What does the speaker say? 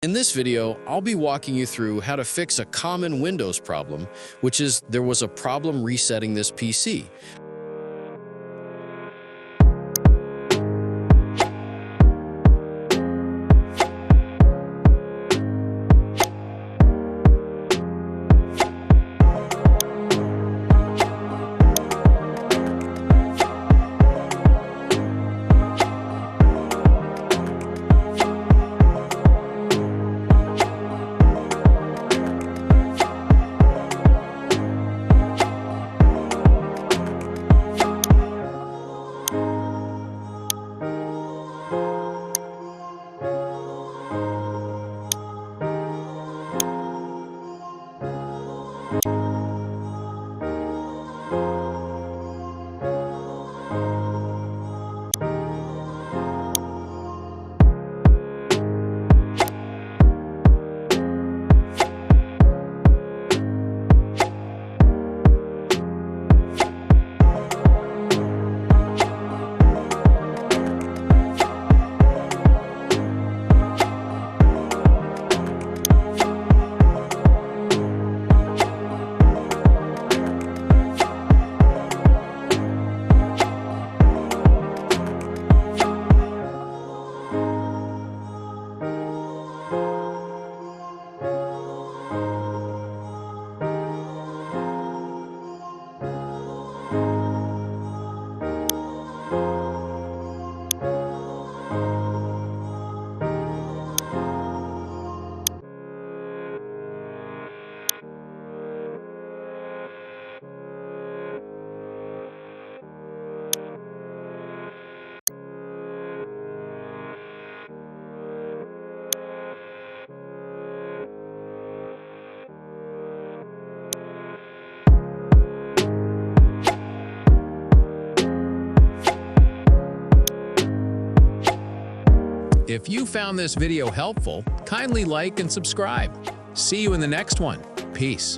In this video, I'll be walking you through how to fix a common Windows problem, which is there was a problem resetting this PC. If you found this video helpful, kindly like and subscribe. See you in the next one. Peace.